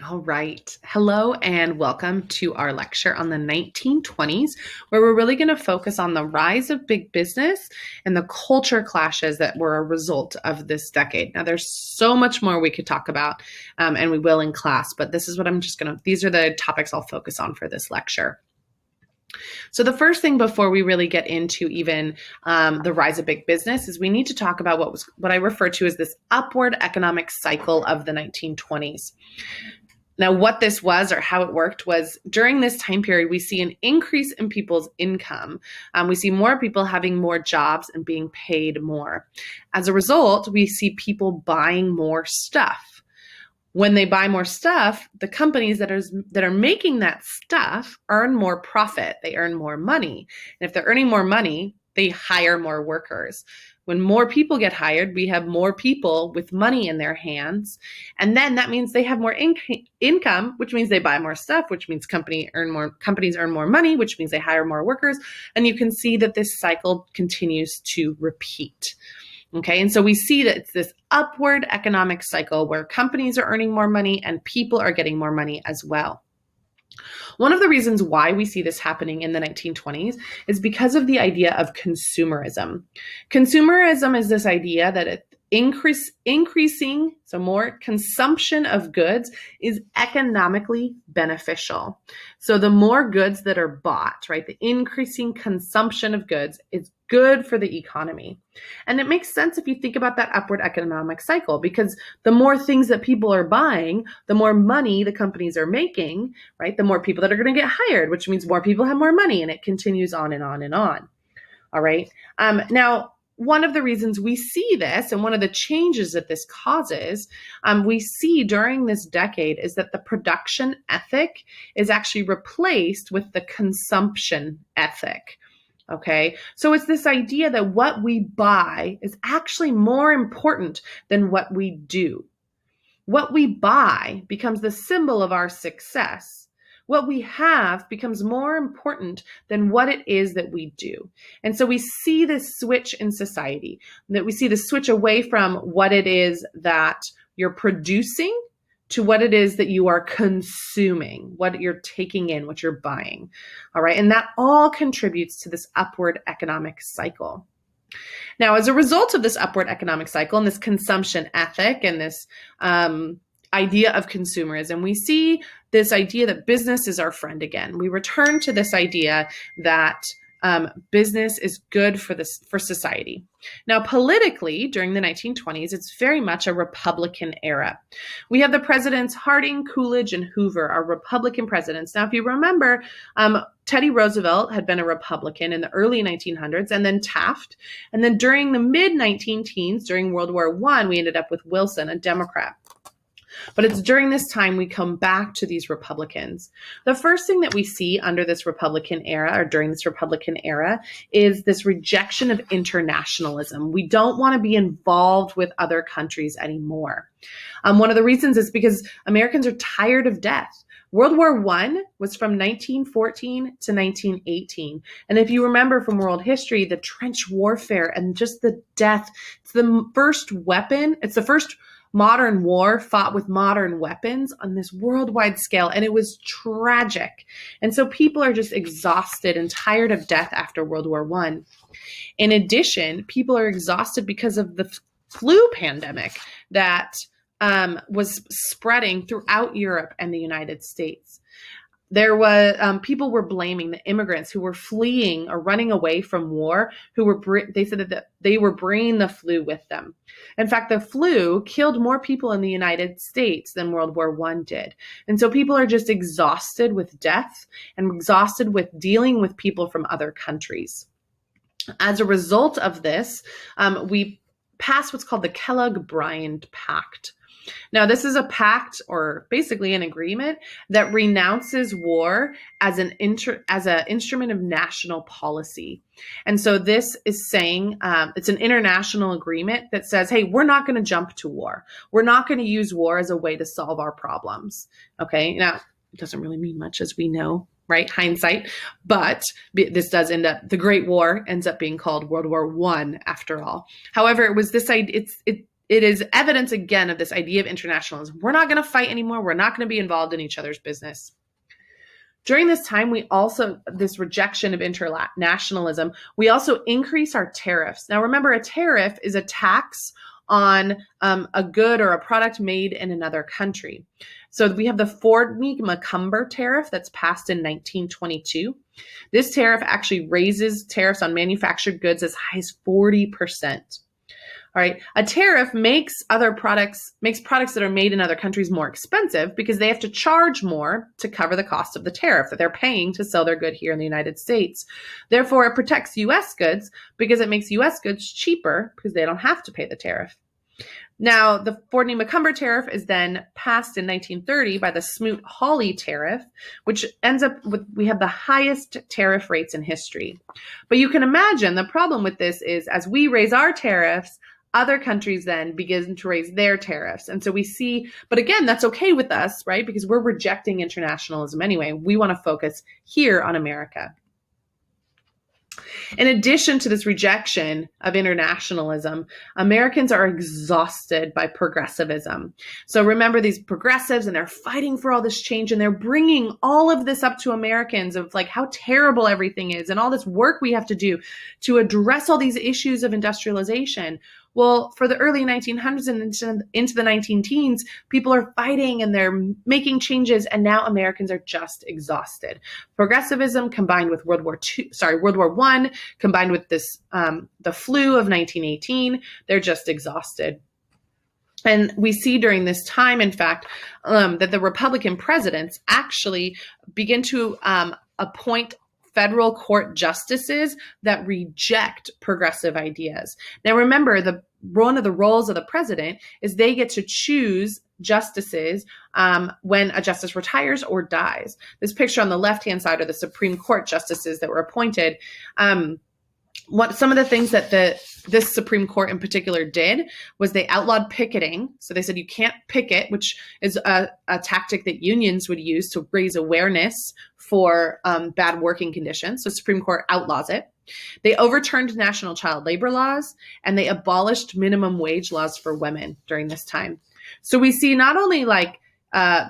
All right. Hello and welcome to our lecture on the 1920s, where we're really going to focus on the rise of big business and the culture clashes that were a result of this decade. Now, there's so much more we could talk about, and we will in class, but this is what these are the topics I'll focus on for this lecture. So the first thing before we really get into even the rise of big business is we need to talk about what I refer to as this upward economic cycle of the 1920s. Now, what this was or how it worked was during this time period, we see an increase in people's income. We see more people having more jobs and being paid more. As a result, we see people buying more stuff. When they buy more stuff, the companies that are making that stuff earn more profit. They earn more money. And if they're earning more money, they hire more workers. When more people get hired, we have more people with money in their hands. And then that means they have more income, which means they buy more stuff, which means companies earn more money, which means they hire more workers. And you can see that this cycle continues to repeat. Okay, and so we see that it's this upward economic cycle where companies are earning more money and people are getting more money as well. One of the reasons why we see this happening in the 1920s is because of the idea of consumerism. Consumerism is this idea that increasing, so more consumption of goods is economically beneficial. So the more goods that are bought, right, the increasing consumption of goods is good for the economy. And it makes sense if you think about that upward economic cycle, because the more things that people are buying, the more money the companies are making, right? The more people that are going to get hired, which means more people have more money, and it continues on and on and on. All right. Now, one of the reasons we see this and one of the changes that this causes, we see during this decade is that the production ethic is actually replaced with the consumption ethic. Okay, so it's this idea that what we buy is actually more important than what we do. What we buy becomes the symbol of our success. What we have becomes more important than what it is that we do. And so we see this switch in society, that we see the switch away from what it is that you're producing to what it is that you are consuming, what you're taking in, what you're buying. All right. And that all contributes to this upward economic cycle. Now, as a result of this upward economic cycle and this consumption ethic and this idea of consumerism, we see this idea that business is our friend again. We return to this idea that business is good for society. Now, politically, during the 1920s, it's very much a Republican era. We have the presidents Harding, Coolidge, and Hoover are Republican presidents. Now, if you remember, Teddy Roosevelt had been a Republican in the early 1900s, and then Taft. And then during the mid-19 teens, during World War I, we ended up with Wilson, a Democrat. But it's during this time we come back to these Republicans. The first thing that we see under this Republican era or during this Republican era is this rejection of internationalism. We don't want to be involved with other countries anymore. One of the reasons is because Americans are tired of death. World War I was from 1914 to 1918. And if you remember from world history, the trench warfare and just the death, it's the first weapon, it's the first modern war fought with modern weapons on this worldwide scale, and it was tragic. And so people are just exhausted and tired of death after World War I. In addition, people are exhausted because of the flu pandemic that was spreading throughout Europe and the United States. There was people were blaming the immigrants who were fleeing or running away from war, they said that they were bringing the flu with them. In fact, the flu killed more people in the United States than World War I did. And so people are just exhausted with death and exhausted with dealing with people from other countries. As a result of this, we passed what's called the Kellogg-Briand Pact. Now, this is a pact or basically an agreement that renounces war as an instrument of national policy. And so this is saying it's an international agreement that says, hey, we're not going to jump to war. We're not going to use war as a way to solve our problems. Okay, now it doesn't really mean much, as we know, right? Hindsight. But this does end up, the Great War ends up being called World War I after all. However, it was this idea, it is evidence again of this idea of internationalism. We're not going to fight anymore. We're not going to be involved in each other's business. During this time, this rejection of internationalism, we also increase our tariffs. Now, remember, a tariff is a tax on a good or a product made in another country. So we have the Ford-McCumber tariff that's passed in 1922. This tariff actually raises tariffs on manufactured goods as high as 40%. All right. A tariff makes products that are made in other countries more expensive because they have to charge more to cover the cost of the tariff that they're paying to sell their good here in the United States. Therefore, it protects U.S. goods because it makes U.S. goods cheaper because they don't have to pay the tariff. Now, the Ford-McCumber tariff is then passed in 1930 by the Smoot-Hawley tariff, which ends up with, we have the highest tariff rates in history. But you can imagine the problem with this is as we raise our tariffs, other countries then begin to raise their tariffs. And so we see, but again, that's okay with us, right? Because we're rejecting internationalism anyway. We want to focus here on America. In addition to this rejection of internationalism, Americans are exhausted by progressivism. So remember these progressives, and they're fighting for all this change, and they're bringing all of this up to Americans of like how terrible everything is and all this work we have to do to address all these issues of industrialization. Well, for the early 1900s and into the 19-teens, people are fighting and they're making changes, and now Americans are just exhausted. Progressivism combined with World War I, combined with this the flu of 1918, they're just exhausted. And we see during this time, in fact, that the Republican presidents actually begin to appoint federal court justices that reject progressive ideas. Now, remember, one of the roles of the president is they get to choose justices when a justice retires or dies. This picture on the left-hand side are the Supreme Court justices that were appointed. Some of the things that this Supreme Court in particular did was they outlawed picketing. So they said you can't picket, which is a tactic that unions would use to raise awareness for bad working conditions. So Supreme Court outlaws it. They overturned national child labor laws, and they abolished minimum wage laws for women during this time. So we see not only like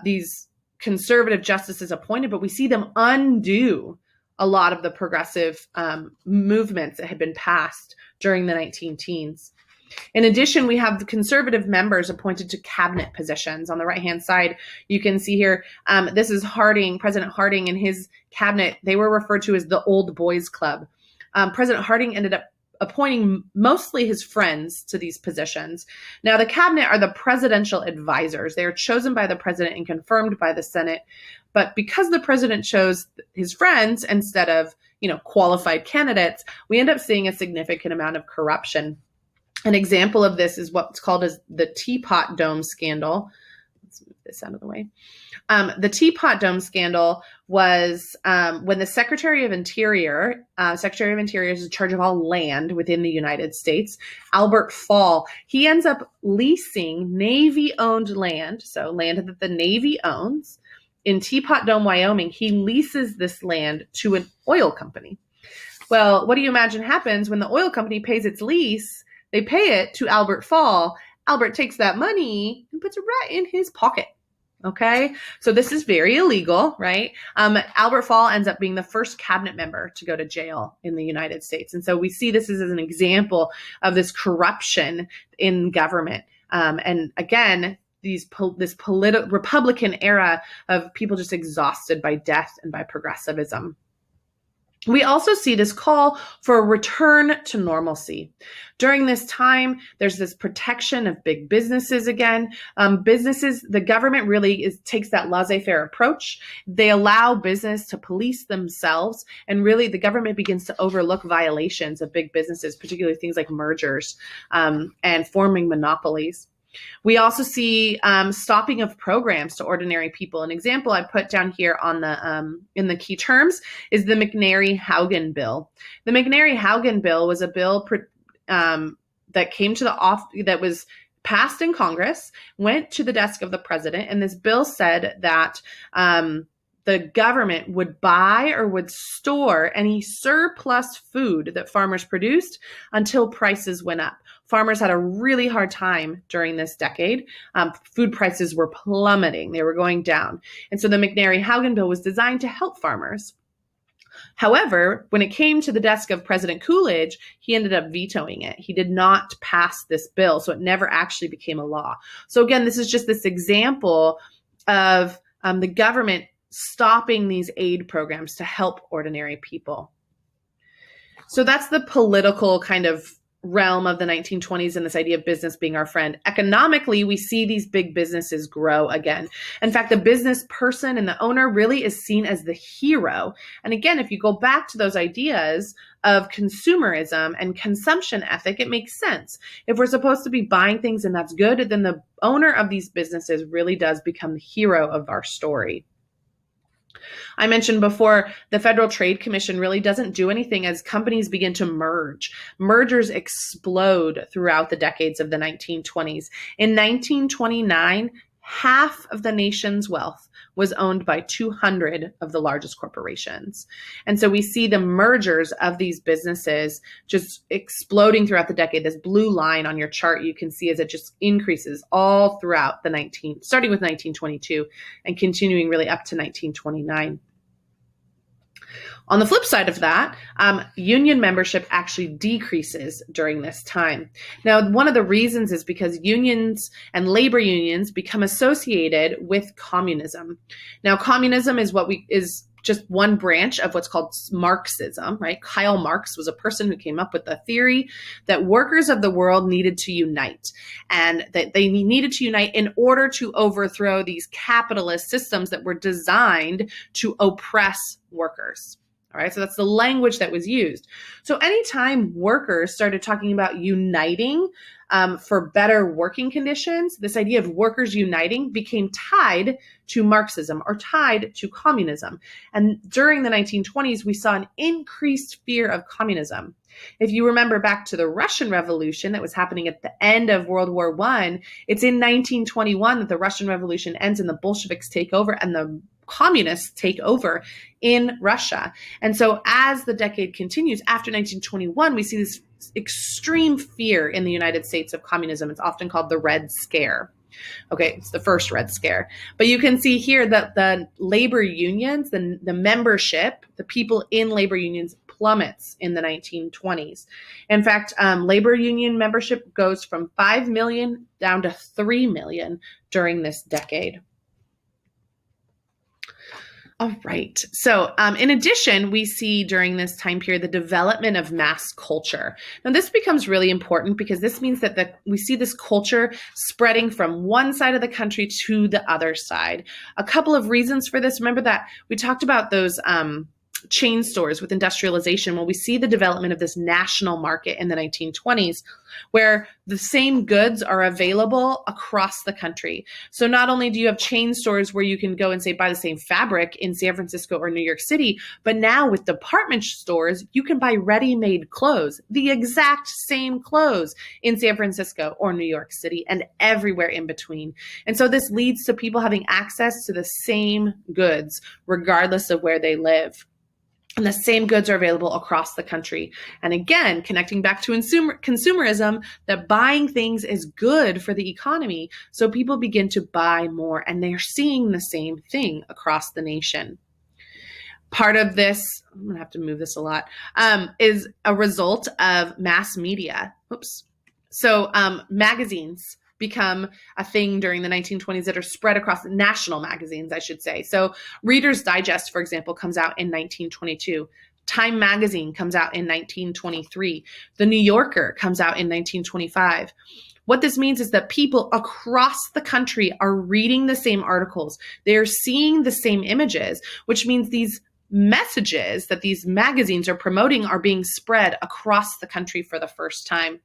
these conservative justices appointed, but we see them undo a lot of the progressive movements that had been passed during the 19-teens. In addition, we have the conservative members appointed to cabinet positions. On the right-hand side, you can see here, this is Harding, President Harding and his cabinet. They were referred to as the Old Boys Club. President Harding ended up appointing mostly his friends to these positions. Now, the cabinet are the presidential advisors. They are chosen by the president and confirmed by the Senate. But because the president chose his friends instead of, qualified candidates, we end up seeing a significant amount of corruption. An example of this is what's called as the Teapot Dome scandal. Let's move this out of the way. The Teapot Dome scandal was when the Secretary of Interior is in charge of all land within the United States, Albert Fall. He ends up leasing Navy-owned land, so land that the Navy owns. In Teapot Dome, Wyoming, he leases this land to an oil company. Well, what do you imagine happens when the oil company pays its lease? They pay it to Albert Fall. Albert takes that money and puts it right in his pocket. Okay, so this is very illegal, right? Albert Fall ends up being the first cabinet member to go to jail in the United States. And so we see this as an example of this corruption in government. And again, this Republican era of people just exhausted by death and by progressivism. We also see this call for a return to normalcy. During this time, there's this protection of big businesses again. The government really takes that laissez-faire approach. They allow business to police themselves, and really the government begins to overlook violations of big businesses, particularly things like mergers and forming monopolies. We also see stopping of programs to ordinary people. An example I put down here on the in the key terms is the McNary-Haugen bill. The McNary-Haugen bill was a bill that came to that was passed in Congress, went to the desk of the president, and this bill said that the government would buy or would store any surplus food that farmers produced until prices went up. Farmers had a really hard time during this decade. Food prices were plummeting. They were going down. And so the McNary-Haugen Bill was designed to help farmers. However, when it came to the desk of President Coolidge, he ended up vetoing it. He did not pass this bill, so it never actually became a law. So again, this is just this example of the government stopping these aid programs to help ordinary people. So that's the political kind of realm of the 1920s and this idea of business being our friend. Economically, we see these big businesses grow again. In fact, the business person and the owner really is seen as the hero. And again, if you go back to those ideas of consumerism and consumption ethic, it makes sense. If we're supposed to be buying things and that's good, then the owner of these businesses really does become the hero of our story. I mentioned before, the Federal Trade Commission really doesn't do anything as companies begin to merge. Mergers explode throughout the decades of the 1920s. In 1929, half of the nation's wealth was owned by 200 of the largest corporations. And so we see the mergers of these businesses just exploding throughout the decade. This blue line on your chart you can see as it just increases all throughout starting with 1922 and continuing really up to 1929. On the flip side of that, union membership actually decreases during this time. Now, one of the reasons is because unions and labor unions become associated with communism. Now, communism is just one branch of what's called Marxism, right? Karl Marx was a person who came up with the theory that workers of the world needed to unite, and that they needed to unite in order to overthrow these capitalist systems that were designed to oppress workers. All right, so that's the language that was used. So anytime workers started talking about uniting for better working conditions, this idea of workers uniting became tied to Marxism or tied to communism. And during the 1920s, we saw an increased fear of communism. If you remember back to the Russian Revolution that was happening at the end of World War I, it's in 1921 that the Russian Revolution ends and the Bolsheviks take over and the communists take over in Russia. And so as the decade continues, after 1921, we see this extreme fear in the United States of communism. It's often called the Red Scare. Okay, it's the first Red Scare. But you can see here that the labor unions, the membership, the people in labor unions plummets in the 1920s. In fact, labor union membership goes from 5 million down to 3 million during this decade. All right. So in addition, we see during this time period the development of mass culture. Now, this becomes really important because this means that we see this culture spreading from one side of the country to the other side. A couple of reasons for this. Remember that we talked about those chain stores with industrialization. Well, we see the development of this national market in the 1920s where the same goods are available across the country. So not only do you have chain stores where you can go and say buy the same fabric in San Francisco or New York City, but now with department stores, you can buy ready-made clothes, the exact same clothes in San Francisco or New York City and everywhere in between. And so this leads to people having access to the same goods regardless of where they live. And the same goods are available across the country. And again, connecting back to consumerism, that buying things is good for the economy. So people begin to buy more and they're seeing the same thing across the nation. Part of this, I'm going to have to move this a lot, is a result of mass media. Oops. So magazines become a thing during the 1920s that are spread across national magazines, I should say. So Reader's Digest, for example, comes out in 1922. Time Magazine comes out in 1923. The New Yorker comes out in 1925. What this means is that people across the country are reading the same articles. They're seeing the same images, which means these messages that these magazines are promoting are being spread across the country for the first time.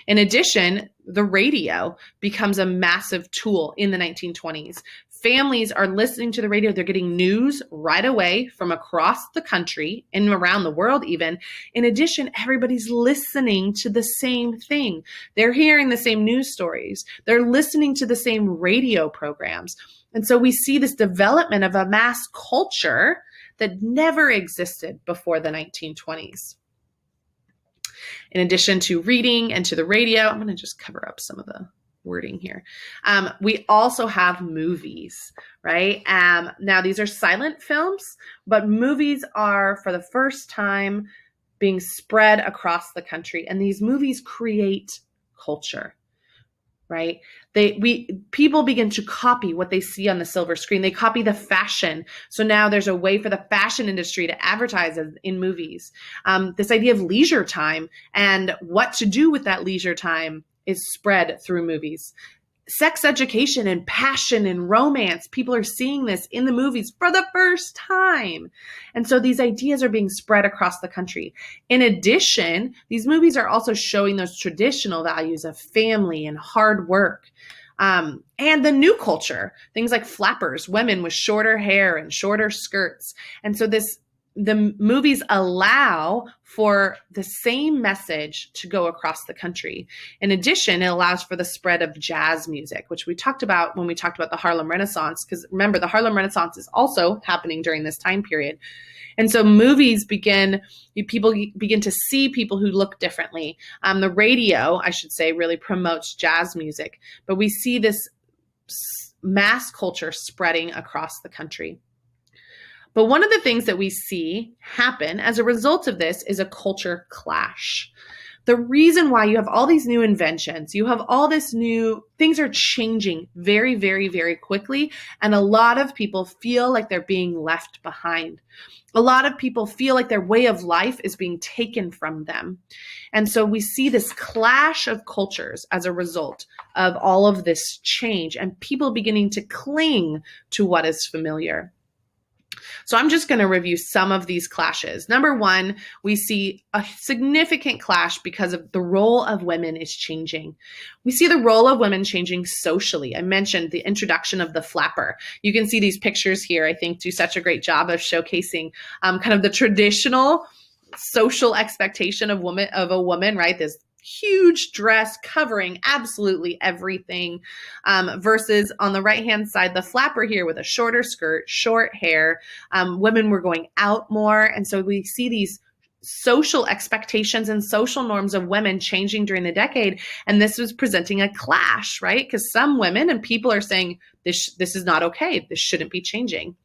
In addition, the radio becomes a massive tool in the 1920s. Families are listening to the radio. They're getting news right away from across the country and around the world even. In addition, everybody's listening to the same thing. They're hearing the same news stories. They're listening to the same radio programs. And so we see this development of a mass culture that never existed before the 1920s. In addition to reading and to the radio, I'm going to just cover up some of the wording here. We also have movies, right? Now, these are silent films, but movies are for the first time being spread across the country. And these movies create culture, right? People begin to copy what they see on the silver screen. They copy the fashion. So now there's a way for the fashion industry to advertise in movies. This idea of leisure time and what to do with that leisure time is spread through movies. Sex education and passion and romance. People are seeing this in the movies for the first time. And so these ideas are being spread across the country. In addition, these movies are also showing those traditional values of family and hard work. And the new culture, things like flappers, women with shorter hair and shorter skirts. And so the movies allow for the same message to go across the country. In addition, it allows for the spread of jazz music, which we talked about when we talked about the Harlem Renaissance, because remember, the Harlem Renaissance is also happening during this time period. And so people begin to see people who look differently. The radio, I should say, really promotes jazz music, but we see this mass culture spreading across the country. But one of the things that we see happen as a result of this is a culture clash. The reason why you have all these new inventions, you have all this new, things are changing very, very, very quickly. And a lot of people feel like they're being left behind. A lot of people feel like their way of life is being taken from them. And so we see this clash of cultures as a result of all of this change and people beginning to cling to what is familiar. So I'm just going to review some of these clashes. Number one, we see a significant clash because of the role of women is changing. We see the role of women changing socially. I mentioned the introduction of the flapper. You can see these pictures here, I think, do such a great job of showcasing kind of the traditional social expectation of a woman, right? This huge dress covering absolutely everything, versus on the right-hand side, the flapper here with a shorter skirt, short hair. Women were going out more. And so we see these social expectations and social norms of women changing during the decade. And this was presenting a clash, right? Because some women and people are saying, this is not okay. This shouldn't be changing.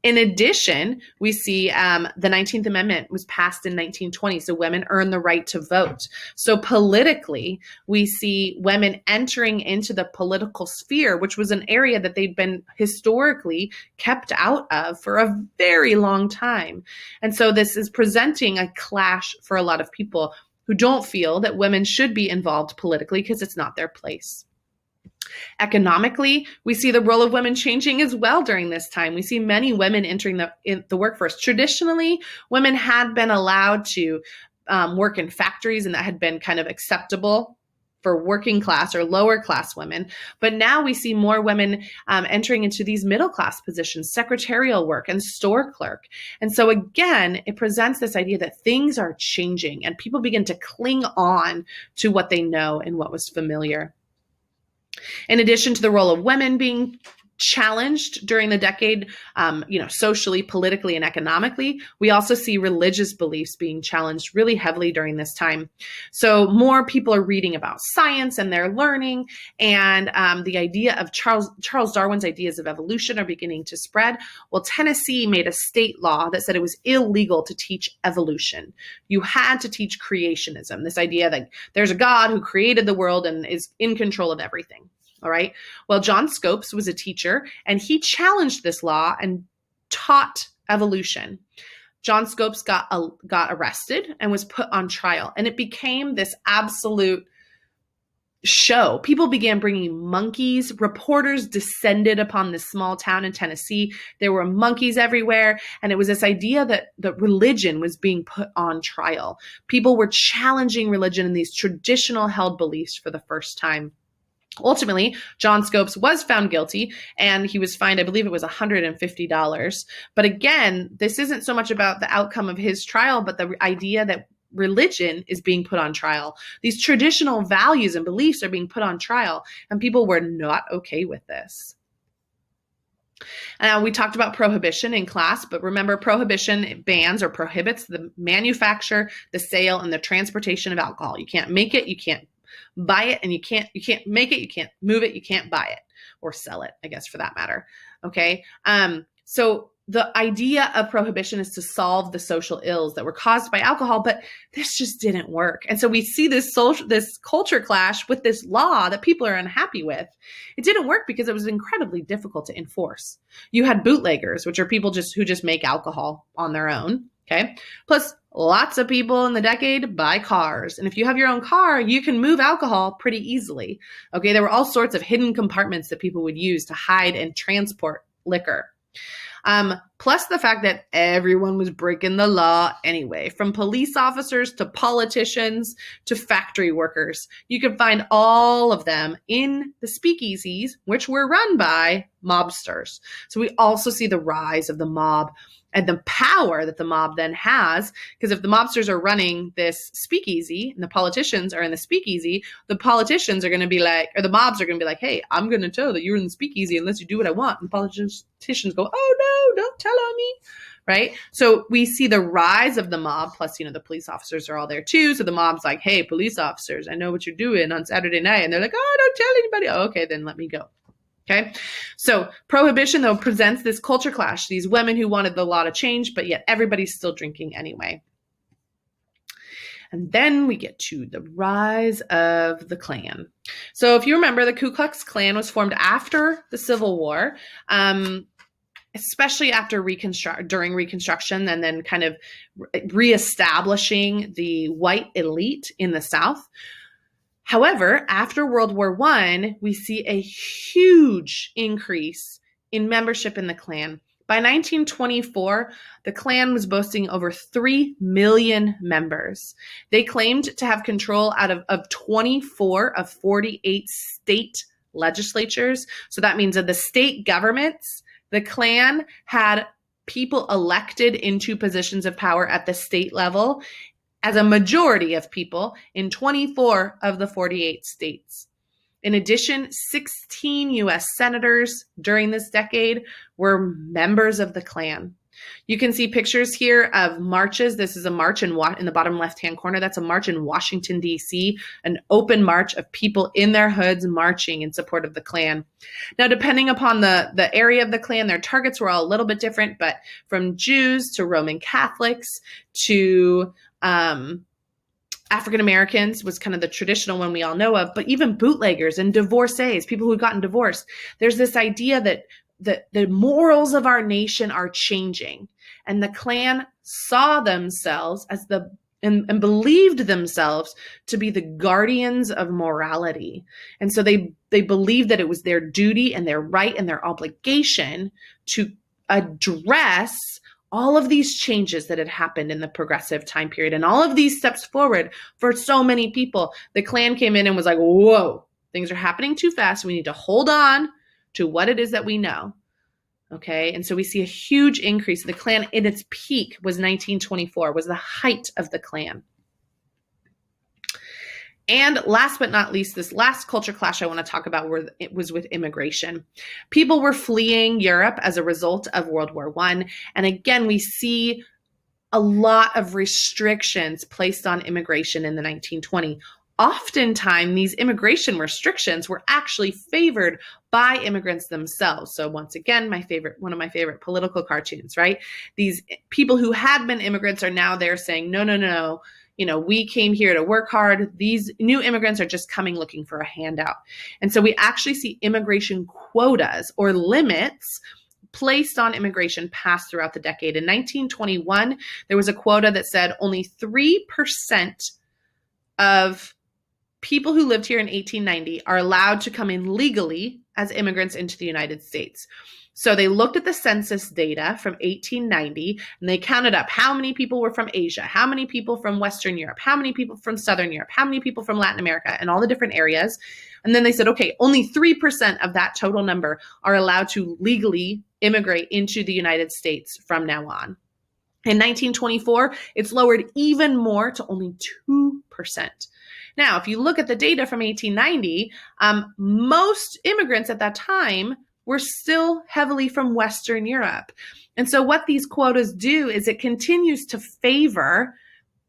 In addition, we see the 19th Amendment was passed in 1920, so women earned the right to vote. So politically, we see women entering into the political sphere, which was an area that they'd been historically kept out of for a very long time. And so this is presenting a clash for a lot of people who don't feel that women should be involved politically because it's not their place. Economically, we see the role of women changing as well during this time. We see many women entering the workforce. Traditionally, women had been allowed to work in factories, and that had been kind of acceptable for working class or lower class women. But now we see more women entering into these middle class positions, secretarial work and store clerk. And so again, it presents this idea that things are changing and people begin to cling on to what they know and what was familiar. In addition to the role of women being challenged during the decade, socially, politically, and economically, we also see religious beliefs being challenged really heavily during this time. So more people are reading about science and they're learning, and the idea of Charles Darwin's ideas of evolution are beginning to spread. Well, Tennessee made a state law that said it was illegal to teach evolution. You had to teach creationism, this idea that there's a God who created the world and is in control of everything. All right. Well, John Scopes was a teacher and he challenged this law and taught evolution. John Scopes got arrested and was put on trial, and it became this absolute show. People began bringing monkeys. Reporters descended upon this small town in Tennessee. There were monkeys everywhere. And it was this idea that religion was being put on trial. People were challenging religion and these traditional held beliefs for the first time. Ultimately, John Scopes was found guilty and he was fined, I believe it was $150. But again, this isn't so much about the outcome of his trial, but the idea that religion is being put on trial. These traditional values and beliefs are being put on trial, and people were not okay with this. We talked about prohibition in class, but remember, prohibition bans or prohibits the manufacture, the sale, and the transportation of alcohol. You can't make it, you can't buy it, and you can't make it, you can't move it, you can't buy it or sell it, I guess, for that matter. Okay. So the idea of prohibition is to solve the social ills that were caused by alcohol, but this just didn't work. And so we see this culture clash with this law that people are unhappy with. It didn't work because it was incredibly difficult to enforce. You had bootleggers, which are people who just make alcohol on their own. Okay. Plus, lots of people in the decade buy cars. And if you have your own car, you can move alcohol pretty easily. Okay. There were all sorts of hidden compartments that people would use to hide and transport liquor. Plus the fact that everyone was breaking the law anyway, from police officers to politicians to factory workers. You could find all of them in the speakeasies, which were run by mobsters. So we also see the rise of the mob and the power that the mob then has, because if the mobsters are running this speakeasy and the politicians are in the speakeasy, the politicians are going to be like, or the mobs are going to be like, hey, I'm going to tell that you're in the speakeasy unless you do what I want. And politicians go, oh no, don't tell on me. Right? So we see the rise of the mob, plus, the police officers are all there too. So the mob's like, hey, police officers, I know what you're doing on Saturday night. And they're like, oh, don't tell anybody. Oh, okay, then let me go. Okay. So prohibition, though, presents this culture clash, these women who wanted the law to change, but yet everybody's still drinking anyway. And then we get to the rise of the Klan. So if you remember, the Ku Klux Klan was formed after the Civil War, especially after during Reconstruction, and then kind of reestablishing the white elite in the South. However, after World War I, we see a huge increase in membership in the Klan. By 1924, the Klan was boasting over 3 million members. They claimed to have control out of 24 of 48 state legislatures. So that means of the state governments, the Klan had people elected into positions of power at the state level as a majority of people in 24 of the 48 states. In addition, 16 U.S. senators during this decade were members of the Klan. You can see pictures here of marches. This is a march in the bottom left-hand corner. That's a march in Washington, D.C., an open march of people in their hoods marching in support of the Klan. Now, depending upon the area of the Klan, their targets were all a little bit different, but from Jews to Roman Catholics to African Americans was kind of the traditional one we all know of, but even bootleggers and divorcees, people who had gotten divorced. There's this idea that the morals of our nation are changing, and the Klan saw themselves as and believed themselves to be the guardians of morality. And so they believed that it was their duty and their right and their obligation to address all of these changes that had happened in the progressive time period and all of these steps forward for so many people. The Klan came in and was like, whoa, things are happening too fast. We need to hold on to what it is that we know. Okay. And so we see a huge increase. The Klan in its peak was 1924, was the height of the Klan. And last but not least, this last culture clash I want to talk about was with immigration. People were fleeing Europe as a result of World War I. And again, we see a lot of restrictions placed on immigration in the 1920s. Oftentimes, these immigration restrictions were actually favored by immigrants themselves. So once again, one of my favorite political cartoons, right? These people who had been immigrants are now there saying, no. We came here to work hard. These new immigrants are just coming looking for a handout. And so we actually see immigration quotas or limits placed on immigration passed throughout the decade. In 1921, there was a quota that said only 3% of people who lived here in 1890 are allowed to come in legally as immigrants into the United States. So they looked at the census data from 1890 and they counted up how many people were from Asia, how many people from Western Europe, how many people from Southern Europe, how many people from Latin America, and all the different areas. And then they said, okay, only 3% of that total number are allowed to legally immigrate into the United States from now on. In 1924, it's lowered even more to only 2%. Now, if you look at the data from 1890, most immigrants at that time were still heavily from Western Europe. And so what these quotas do is it continues to favor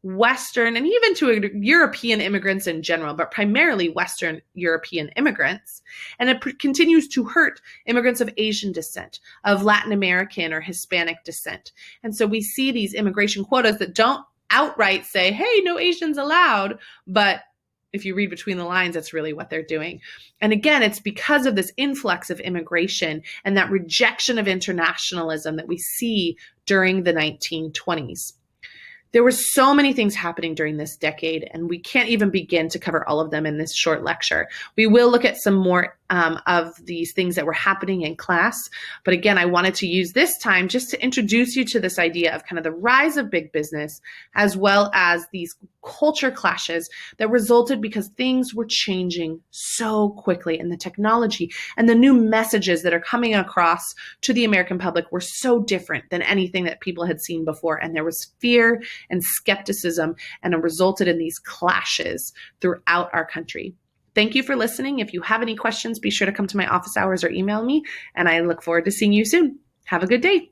Western and even to European immigrants in general, but primarily Western European immigrants. And it continues to hurt immigrants of Asian descent, of Latin American or Hispanic descent. And so we see these immigration quotas that don't outright say, hey, no Asians allowed, but if you read between the lines, that's really what they're doing. And again, it's because of this influx of immigration and that rejection of internationalism that we see during the 1920s. There were so many things happening during this decade, and we can't even begin to cover all of them in this short lecture. We will look at some more of these things that were happening in class. But again, I wanted to use this time just to introduce you to this idea of kind of the rise of big business, as well as these culture clashes that resulted because things were changing so quickly, and the technology and the new messages that are coming across to the American public were so different than anything that people had seen before. And there was fear and skepticism, and it resulted in these clashes throughout our country. Thank you for listening. If you have any questions, be sure to come to my office hours or email me, and I look forward to seeing you soon. Have a good day.